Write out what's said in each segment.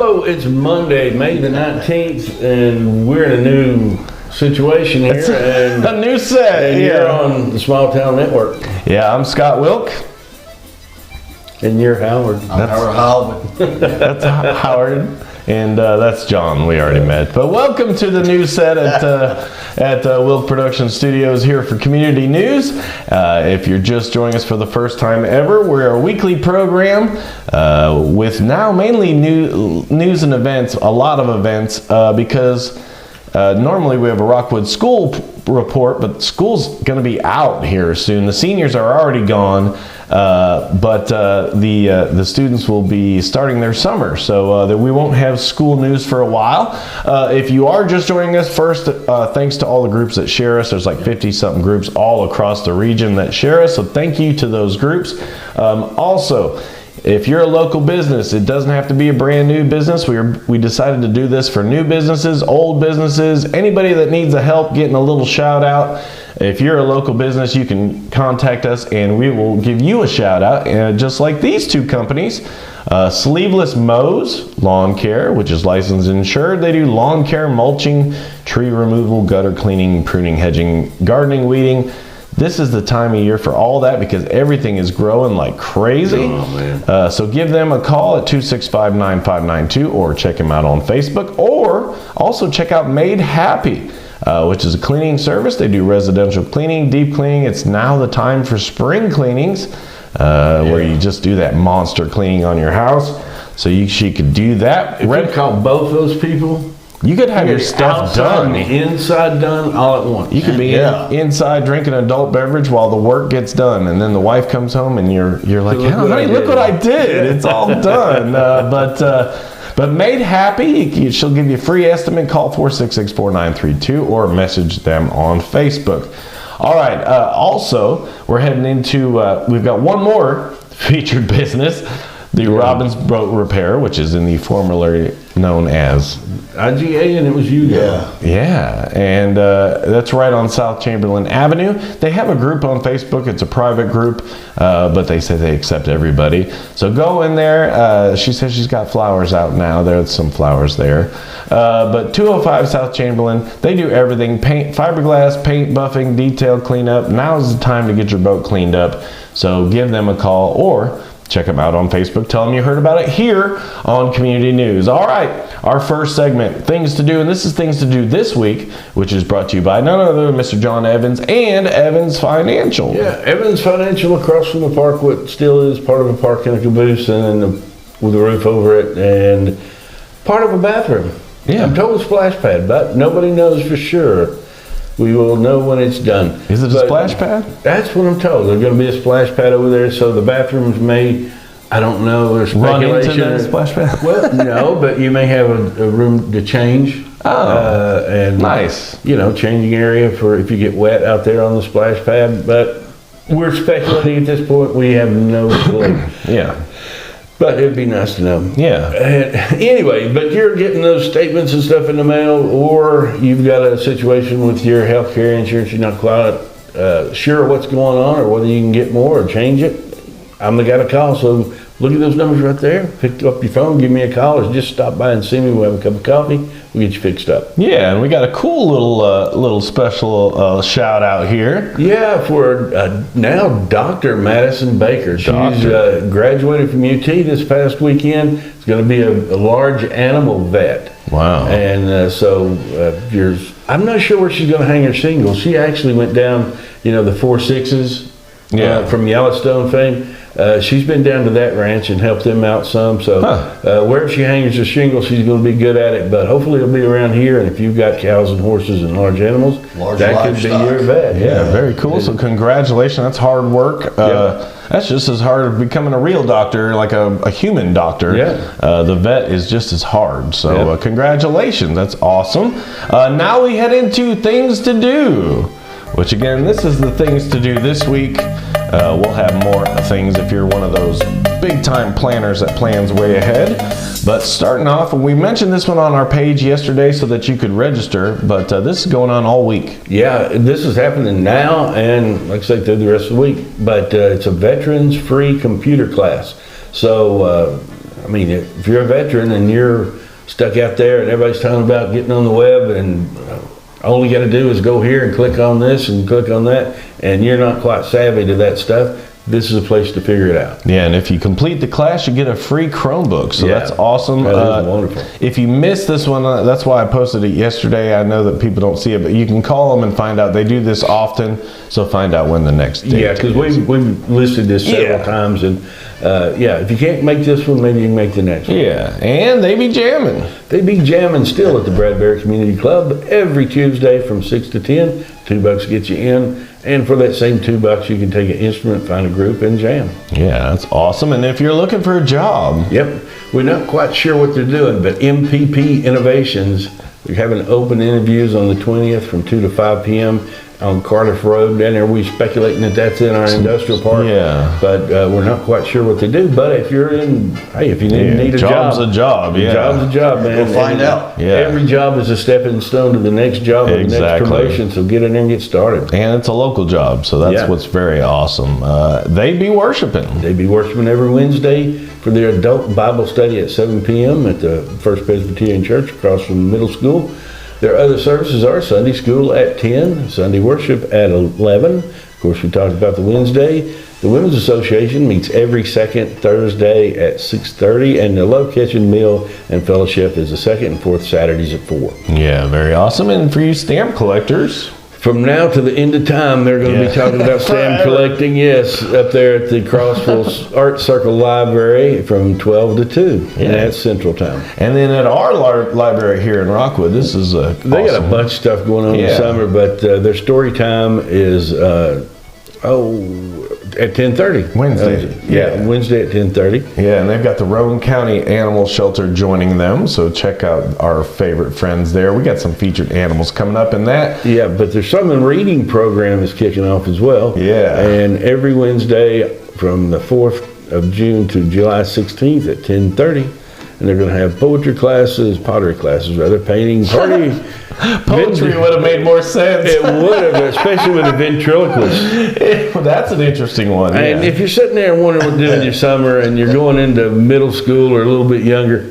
Hello, it's Monday, May the 19th, and we're in a new situation here. And a new set. And you're on the Small Town Network. Yeah, I'm Scott Wilk. And you're Howard. I'm Howard Howard. That's Howard. And that's John, we already met. But welcome to the new set at Wilk Production Studios here for Community News. If you're just joining us for the first time ever, we're a weekly program with now mainly news and events, a lot of events, because normally we have a Rockwood school report, but school's going to be out here soon. The seniors are already gone. But the students will be starting their summer, so that we won't have school news for a while. If you are just joining us, first, thanks to all the groups that share us. There's like 50-something groups all across the region that share us, so thank you to those groups. Also, if you're a local business, it doesn't have to be a brand new business. We decided to do this for new businesses, old businesses, anybody that needs a help getting a little shout out. If you're a local business, you can contact us and we will give you a shout out. Just like these two companies, Sleeveless Mows Lawn Care, which is licensed and insured. They do lawn care, mulching, tree removal, gutter cleaning, pruning, hedging, gardening, weeding. This is the time of year for all that because everything is growing like crazy. Oh, man. So give them a call at 265-9592 or check them out on Facebook, or also check out Made Happy, which is a cleaning service. They do residential cleaning, deep cleaning. It's now the time for spring cleanings, where you just do that monster cleaning on your house. So she could do that. If you call both those people, you could have your stuff done. Inside done, all at once. You could be inside drinking an adult beverage while the work gets done, and then the wife comes home and you're like, honey, look what I did. It's all done. But Made Happy, she'll give you a free estimate. Call 466-4932 or message them on Facebook. All right. Also, we're heading into, we've got one more featured business, the Robbins Boat Repair, which is in the formerly known as IGA, and it was you guys. Yeah, and that's right on South Chamberlain Avenue. They have a group on Facebook. It's a private group, but they say they accept everybody. So go in there. She says she's got flowers out now. There's some flowers there. But 205 South Chamberlain, they do everything. Paint, fiberglass, paint, buffing, detail cleanup. Now's the time to get your boat cleaned up. So give them a call or check them out on Facebook. Tell them you heard about it here on Community News. All right, our first segment, Things to Do, and this is Things to Do this week, which is brought to you by none other than Mr. John Evans and Evans Financial. Yeah, Evans Financial across from the park, what still is part of a park in a caboose and with a roof over it and part of a bathroom. Yeah. I'm told a splash pad, but nobody knows for sure. We will know when it's done. Is it a splash pad? That's what I'm told. There's going to be a splash pad over there, so the bathrooms may, I don't know, there's speculation. Run into the splash pad? Well, no, but you may have a room to change. Oh, and nice. Changing area for if you get wet out there on the splash pad. But we're speculating at this point. We have no clue. Yeah. But it'd be nice to know. Yeah. Anyway, but you're getting those statements and stuff in the mail, or you've got a situation with your health care insurance, you're not quite sure what's going on or whether you can get more or change it. I'm the guy to call, so look at those numbers right there. Pick up your phone, give me a call, or just stop by and see me. We'll have a cup of coffee. We'll get you fixed up. Yeah, and we got a cool little special shout out here. Yeah, for now Dr. Madison Baker. She's graduated from UT this past weekend. It's going to be a large animal vet. Wow. And I'm not sure where she's going to hang her shingles. She actually went down, the 4.6s from Yellowstone fame. She's been down to that ranch and helped them out some. So wherever she hangs her shingle, she's going to be good at it. But hopefully it'll be around here. And if you've got cows and horses and large animals, that could be your vet. Yeah, very cool. So congratulations. That's hard work. That's just as hard as becoming a real doctor, like a human doctor. Yeah. The vet is just as hard. So congratulations. That's awesome. Now we head into Things to Do, which again, this is the Things to Do this week. We'll have more things if you're one of those big time planners that plans way ahead. But starting off, we mentioned this one on our page yesterday so that you could register, but this is going on all week. Yeah, this is happening now and like I say, through the rest of the week. But it's a veterans free computer class. So I mean, if you're a veteran and you're stuck out there and everybody's talking about getting on the web and all you got to do is go here and click on this and click on that, and you're not quite savvy to that stuff, this is a place to figure it out. Yeah, and if you complete the class, you get a free Chromebook. So that's awesome. That is wonderful. If you missed this one, that's why I posted it yesterday. I know that people don't see it, but you can call them and find out. They do this often, so find out when the next date Yeah, because we've listed this several times, and if you can't make this one, maybe you can make the next one. Yeah, and they be jamming. They be jamming still at the Bradbury Community Club every Tuesday from 6 to 10. $2 gets you in. And for that same $2, you can take an instrument, find a group, and jam. Yeah, that's awesome. And if you're looking for a job. Yep. We're not quite sure what they're doing, but MPP Innovations, they're having open interviews on the 20th from 2 to 5 p.m. on Cardiff Road down there. We're speculating that that's in our industrial park. Yeah. But we're not quite sure what they do. But if you're in, hey, if you need a job. Job's a job, yeah. Job's a job, man. We'll find out. Yeah. Every job is a stepping stone to the next job or the next promotion, so get in there and get started. And it's a local job, so that's what's very awesome. They be worshiping. They be worshiping every Wednesday for their adult Bible study at 7 p.m. at the First Presbyterian Church across from the middle school. Their other services are Sunday school at 10, Sunday worship at 11. Of course, we talked about the Wednesday. The Women's Association meets every second Thursday at 6:30, and the Love Kitchen Meal and Fellowship is the second and fourth Saturdays at 4. Yeah, very awesome. And for you stamp collectors, from now to the end of time, they're going to be talking about stamp collecting, yes, up there at the Crossville Art Circle Library from 12 to 2, and that's Central Time. And then at our library here in Rockwood, this is They got a bunch of stuff going on in the summer, but their story time is, at 10:30. Wednesday. Wednesday at 10:30. Yeah, and they've got the Roane County Animal Shelter joining them, so check out our favorite friends there. We got some featured animals coming up in that. Yeah, but their summer reading program is kicking off as well. Yeah. And every Wednesday from the 4th of June to July 16th at 10:30. And they're going to have pottery classes, painting, party. Poetry would have made more sense. It would have, especially with a ventriloquist. Well, that's an interesting one. And if you're sitting there wondering what to do in your summer and you're going into middle school or a little bit younger,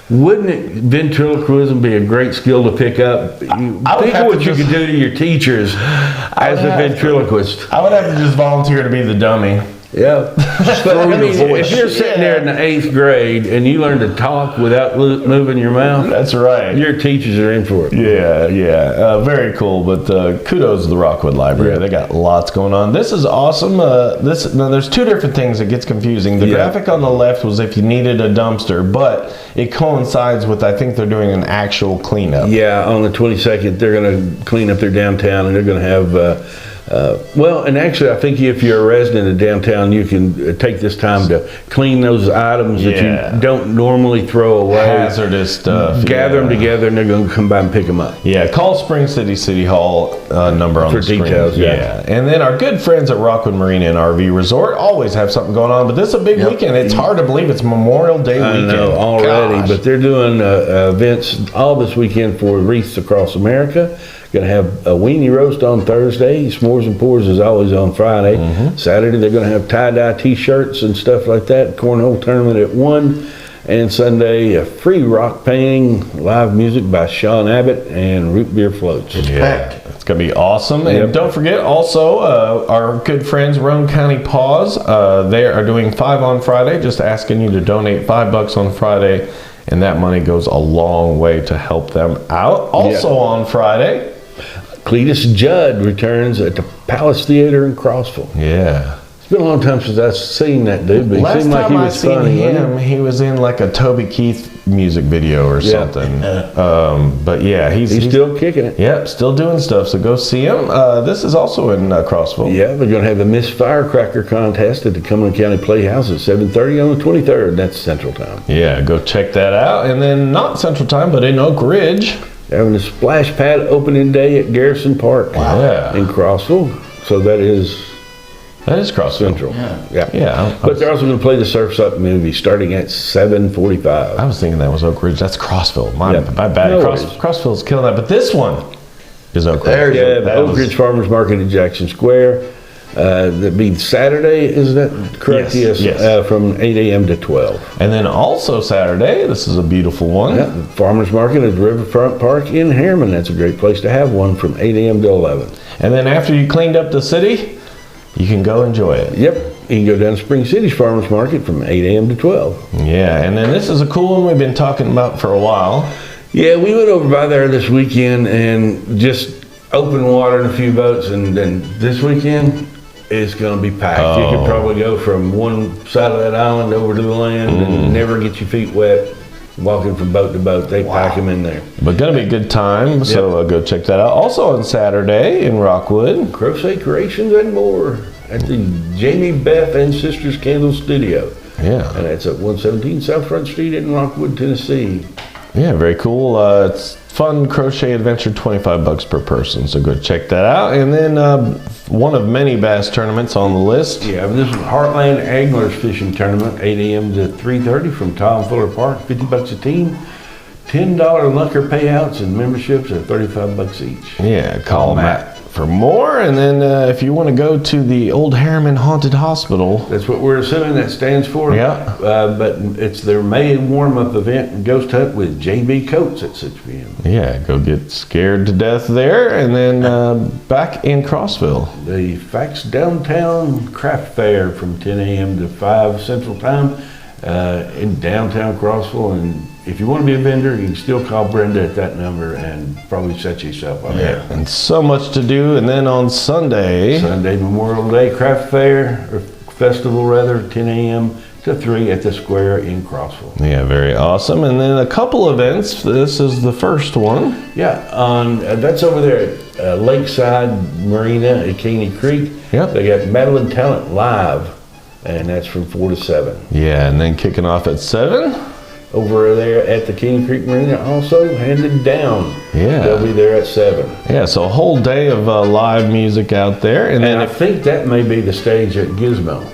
wouldn't ventriloquism be a great skill to pick up? Think of what you could do to your teachers as a ventriloquist. I would have to just volunteer to be the dummy. Yeah. But I mean, if you're sitting there in the 8th grade and you learn to talk without moving your mouth, that's right. Your teachers are in for it. Yeah. Very cool. But kudos to the Rockwood Library. Yeah. They got lots going on. This is awesome. Now there's two different things that gets confusing. The graphic on the left was if you needed a dumpster, but it coincides with, I think they're doing an actual cleanup. Yeah, on the 22nd, they're going to clean up their downtown, and they're going to have... and actually, I think if you're a resident of downtown, you can take this time to clean those items that you don't normally throw away. Hazardous stuff. Gather them together, and they're going to come by and pick them up. Yeah, call Spring City Hall number on the screen. For details, And then our good friends at Rockwood Marina and RV Resort always have something going on, but this is a big weekend. It's hard to believe it's Memorial Day weekend. I know, already, but they're doing events all this weekend for wreaths across America. Going to have a weenie roast on Thursday. S'mores and Pours is always on Friday. Saturday, they're going to have tie-dye T-shirts and stuff like that. Cornhole tournament at 1. And Sunday, a free rock painting, live music by Sean Abbott, and root beer floats. Yeah, it's going to be awesome. And don't forget, also, our good friends, Roane County Paws, they are doing 5 on Friday, just asking you to donate $5 on Friday, and that money goes a long way to help them out. Also on Friday, Cletus Judd returns at the Palace Theater in Crossville. Yeah. It's been a long time since I've seen that dude, but Last he seemed like he time was I funny. seen him, he was in like a Toby Keith music video or something. But yeah, he's still kicking it. Yep, still doing stuff, so go see him. This is also in Crossville. Yeah, they're going to have a Miss Firecracker contest at the Cumberland County Playhouse at 7:30 on the 23rd. That's Central Time. Yeah, go check that out. And then not Central Time, but in Oak Ridge, having a splash pad opening day at Garrison Park in Crossville. So that is Crossville Central. Yeah. But they're also going to play the Surf's Up movie starting at 7:45. I was thinking that was Oak Ridge. That's Crossville. My bad. No Crossville's killing that. But this one is Oak Ridge. Oak Ridge Farmers Market at Jackson Square. That'd be Saturday, is that correct? Yes. From 8 a.m. to 12. And then also Saturday, this is a beautiful one. Yeah, the Farmers Market at Riverfront Park in Harriman. That's a great place to have one from 8 a.m. to 11. And then after you cleaned up the city, you can go enjoy it. Yep, you can go down to Spring City's Farmers Market from 8 a.m. to 12. Yeah, and then this is a cool one we've been talking about for a while. Yeah, we went over by there this weekend and just open water in a few boats, and then this weekend it's going to be packed. You could probably go from one side of that island over to the land and never get your feet wet walking from boat to boat. They pack them in there. But gonna be a good time, so go check that out. Also on Saturday in Rockwood, Crochet Creations and more at the Jamie, Beth, and Sisters Candle Studio. Yeah. And that's at 117 South Front Street in Rockwood, Tennessee. Yeah, very cool. It's fun crochet adventure, $25 per person. So go check that out. And then one of many bass tournaments on the list. Yeah, this is Heartland Anglers Fishing Tournament, 8 a.m. to 3:30 from Tom Fuller Park, $50 a team. $10 lunker payouts and memberships are $35 each. Yeah, call Matt for more. And then if you want to go to the Old Harriman Haunted Hospital. That's what we're assuming that stands for. Yeah. But it's their May warm-up event, Ghost Hunt with J.B. Coates at 6 p.m. Yeah, go get scared to death there. And then back in Crossville. The Fax Downtown Craft Fair from 10 a.m. to 5 Central Time in downtown Crossville. And if you want to be a vendor, you can still call Brenda at that number and probably set yourself up there. And so much to do. And then on Sunday Memorial Day Craft Fair, or Festival rather, 10 a.m. to 3 at the Square in Crossville. Yeah, very awesome. And then a couple events. This is the first one. Yeah, that's over there at Lakeside Marina at Caney Creek. Yep. They got Madeline Talent Live, and that's from 4 to 7. Yeah, and then kicking off at 7. Over there at the Caney Creek Marina, also Handed Down. Yeah. They'll be there at 7. Yeah, so a whole day of live music out there. And then I think that may be the stage at Gizmo.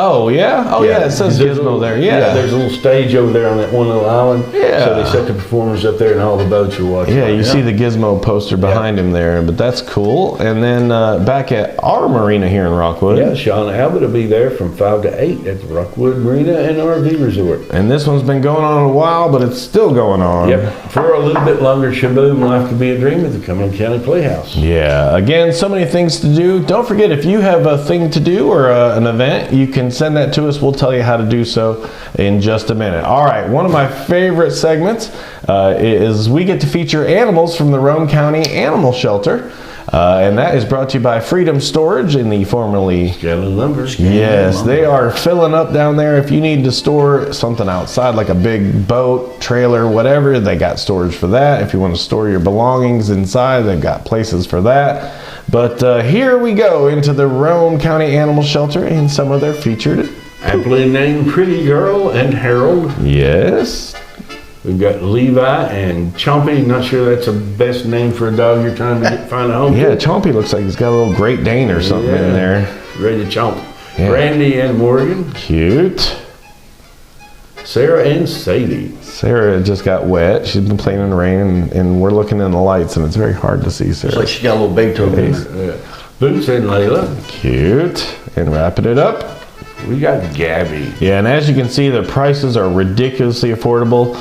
Oh, yeah? Oh, yeah, it says Gizmo there. Yeah. There's a little stage over there on that one little island. Yeah. So they set the performers up there and all the boats are watching. Yeah, you see the Gizmo poster behind him there, but that's cool. And then back at our marina here in Rockwood. Yeah, Sean Abbott will be there from 5 to 8 at the Rockwood Marina and RV Resort. And this one's been going on a while, but it's still going on. Yep. For a little bit longer, Shaboom Life Could Be a Dream at the Cumberland County Playhouse. Yeah, again, so many things to do. Don't forget, if you have a thing to do or an event, you can send that to us. We'll tell you how to do so in just a minute. All right, one of my favorite segments is we get to feature animals from the Roane County Animal Shelter. And that is brought to you by Freedom Storage in the formerly Scanlon Lumber. Yes, they are filling up down there. If you need to store something outside, like a big boat, trailer, whatever, they got storage for that. If you want to store your belongings inside, they've got places for that. But here we go into the Roane County Animal Shelter and some of their featured. Aptly named Pretty Girl and Harold. Yes. We've got Levi and Chompy. Not sure that's the best name for a dog you're trying to find a home Yeah, to. Chompy looks like he's got a little Great Dane or something in there. Ready to chomp. Yeah. Brandy and Morgan. Cute. Sarah and Sadie. Sarah just got wet. She's been playing in the rain, and we're looking in the lights, and it's very hard to see Sarah. It's like she got a little Beethoven. Boots and Layla. Cute. And wrapping it up. We got Gabby. Yeah, and as you can see, the prices are ridiculously affordable.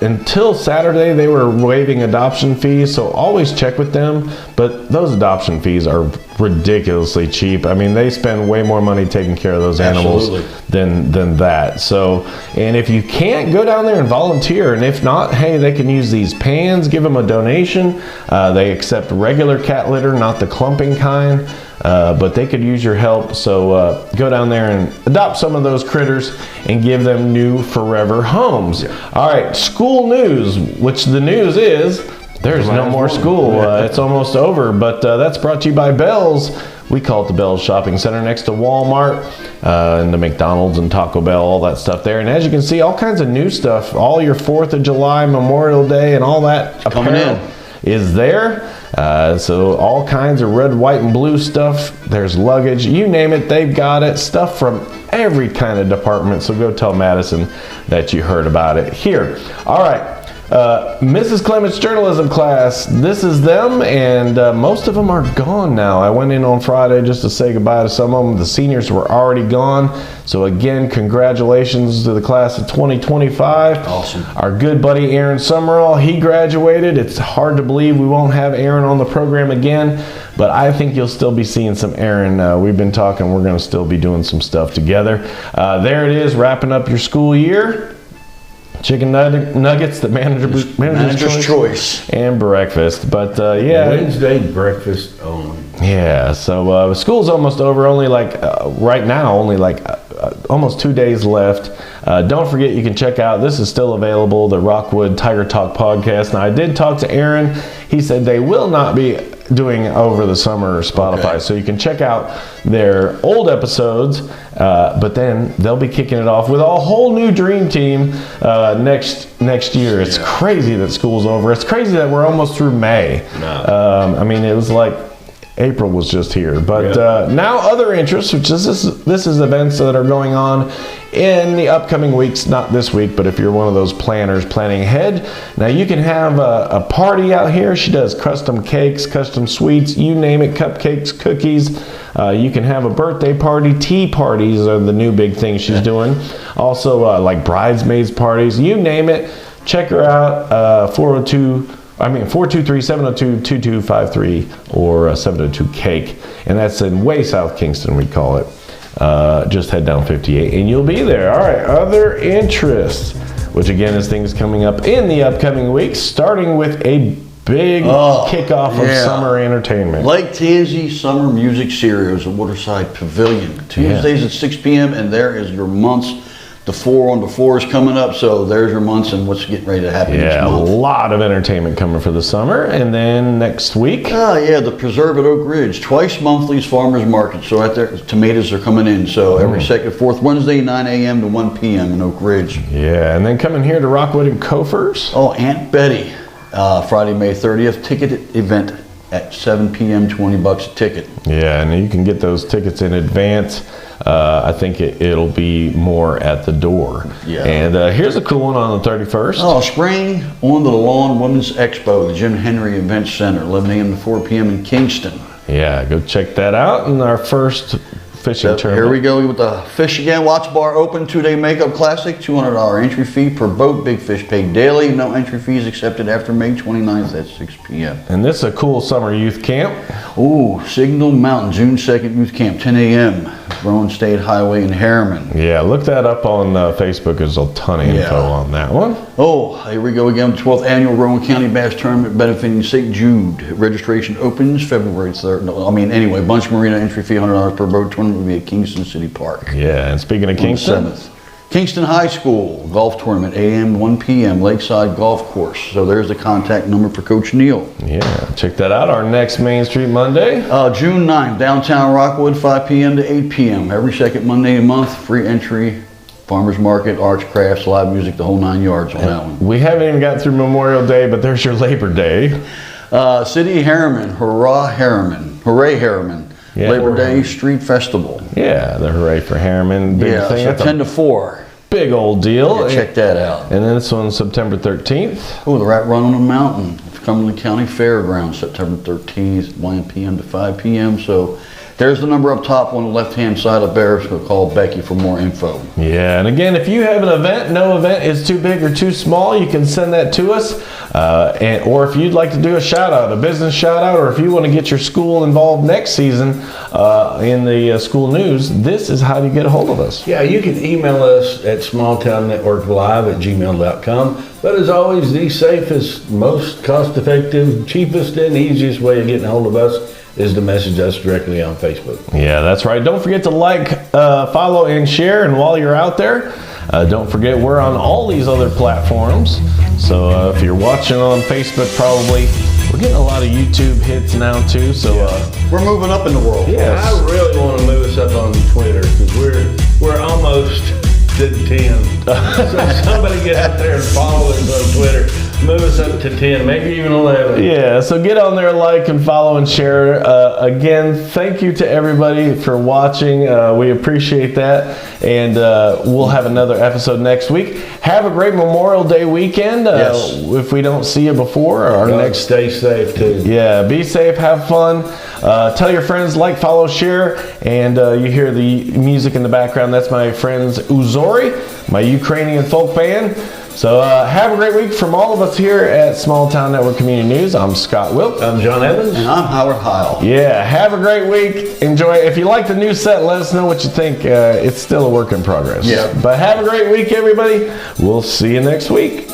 Until Saturday, they were waiving adoption fees, so always check with them. But those adoption fees are ridiculously cheap. I mean, they spend way more money taking care of those animals than that. So, and if you can't, go down there and volunteer. And if not, hey, they can use these pans, give them a donation. They accept regular cat litter, not the clumping kind. But they could use your help, so go down there and adopt some of those critters and give them new forever homes. Yeah. All right, school news, which the news is there's no more school. It's almost over, but that's brought to you by Bell's. We call it the Bell's Shopping Center next to Walmart and the McDonald's and Taco Bell, all that stuff there. And as you can see, all kinds of new stuff, all your 4th of July, Memorial Day, and all that apparel is there. So all kinds of red, white, and blue stuff. There's luggage, you name it, they've got it. Stuff from every kind of department. So go tell Madison that you heard about it here. All right, Mrs. Clement's journalism class, this is them, and most of them are gone now. I went in on Friday just to say goodbye to some of them. The seniors were already gone. So again, congratulations to the class of 2025. Awesome. Our good buddy Aaron Summerall, he graduated. It's hard to believe we won't have Aaron on the program again, but I think you'll still be seeing some Aaron. We've been talking, we're going to still be doing some stuff together. There it is, wrapping up your school year. Chicken nuggets, the manager's choice, and breakfast. But yeah, Wednesday breakfast only. Yeah, so school's almost over. Only like right now, only like almost 2 days left. Don't forget, you can check out, this is still available, the Rockwood Tiger Talk podcast. Now, I did talk to Aaron. He said they will not be doing over the summer Spotify, okay. So you can check out their old episodes, but then they'll be kicking it off with a whole new dream team next year. It's crazy that school's over. It's crazy that we're almost through May. No. I mean, it was like April was just here, but now other interests, which this is events that are going on in the upcoming weeks, not this week, but if you're one of those planners planning ahead, now you can have a party out here. She does custom cakes, custom sweets, you name it, cupcakes, cookies. You can have a birthday party. Tea parties are the new big thing she's doing. Also like bridesmaids parties, you name it. Check her out, 423-702-2253 or 702-CAKE, and that's in way South Kingston, we call it. Just head down 58 and you'll be there. All right, other interests, which again is things coming up in the upcoming weeks, starting with a big kickoff of summer entertainment. Lake Tansy Summer Music Series at Waterside Pavilion. Tuesdays at 6 p.m. and there is your months. The 4 on the 4 is coming up, so there's your months and what's getting ready to happen next month. Yeah, a lot of entertainment coming for the summer. And then next week? The Preserve at Oak Ridge. Twice monthly is farmers market. So right there, tomatoes are coming in. So every second, fourth Wednesday, 9 a.m. to 1 p.m. in Oak Ridge. Yeah, and then coming here to Rockwood and Coffers. Oh, Aunt Betty, Friday, May 30th, ticket event at 7 p.m., $20 a ticket. Yeah, and you can get those tickets in advance. I think it'll be more at the door. Yeah. And here's a cool one on the 31st. Oh, Spring on the Lawn Women's Expo, the Jim Henry Event Center, 11 a.m. to 4 p.m. in Kingston. Yeah, go check that out. And our first fishing tournament. Here we go with the Fish Again Watch Bar Open 2-day Makeup Classic, $200 entry fee per boat. Big fish paid daily. No entry fees accepted after May 29th at 6 p.m. And this is a cool summer youth camp. Ooh, Signal Mountain, June 2nd youth camp, 10 a.m. Roane State Highway in Harriman. Yeah, look that up on Facebook. There's a ton of info on that one. Oh, here we go again. 12th Annual Roane County Bass Tournament benefiting St. Jude. Registration opens February 3rd. Bunch Marina entry fee $100 per boat. Tournament will be at Kingston City Park. Yeah, and speaking of Kingston. 7th. Kingston High School Golf Tournament, 8 a.m. 1 p.m. Lakeside Golf Course. So there's the contact number for Coach Neal. Yeah, check that out. Our next Main Street Monday. June 9th, downtown Rockwood, 5 p.m. to 8 p.m. Every second Monday of the month, free entry. Farmers Market, arts, crafts, live music, the whole 9 yards on that one. We haven't even got through Memorial Day, but there's your Labor Day. City Harriman, Hooray Harriman. Yeah, Labor Day Street Festival. Yeah, the Hooray for Harriman. Big thing. So 10 to 4. Big old deal. Yeah, check that out. And then this one's September 13th. Oh, the Rat Run on the Mountain. Cumberland County Fairgrounds, September 13th, 1 p.m. to 5 p.m. So there's the number up top on the left-hand side of there. So call Becky for more info. Yeah, and again, if you have an event, no event is too big or too small, you can send that to us. Or if you'd like to do a shout-out, a business shout-out, or if you want to get your school involved next season in the school news, this is how you get a hold of us. Yeah, you can email us at smalltownnetworklive@gmail.com. But as always, the safest, most cost-effective, cheapest, and easiest way of getting a hold of us is to message us directly on Facebook. Yeah, that's right. Don't forget to like, follow, and share. And while you're out there, don't forget we're on all these other platforms. So if you're watching on Facebook, probably we're getting a lot of YouTube hits now too. So we're moving up in the world. Yeah, I really want to move us up on Twitter because we're almost to 10. So somebody get out there and follow us on Twitter. move us up to 10, maybe even 11. Yeah, so get on there, like and follow and share. Again, thank you to everybody for watching. We appreciate that. And we'll have another episode next week. Have a great Memorial Day weekend. Yes. If we don't see you before, our next. Stay safe too. Yeah, be safe, have fun. Tell your friends, like, follow, share. And you hear the music in the background. That's my friends Uzori, my Ukrainian folk band. So have a great week from all of us here at Small Town Network Community News. I'm Scott Wilk. I'm John Evans. And I'm Howard Heil. Yeah, have a great week. Enjoy. If you like the new set, let us know what you think. It's still a work in progress. Yeah. But have a great week, everybody. We'll see you next week.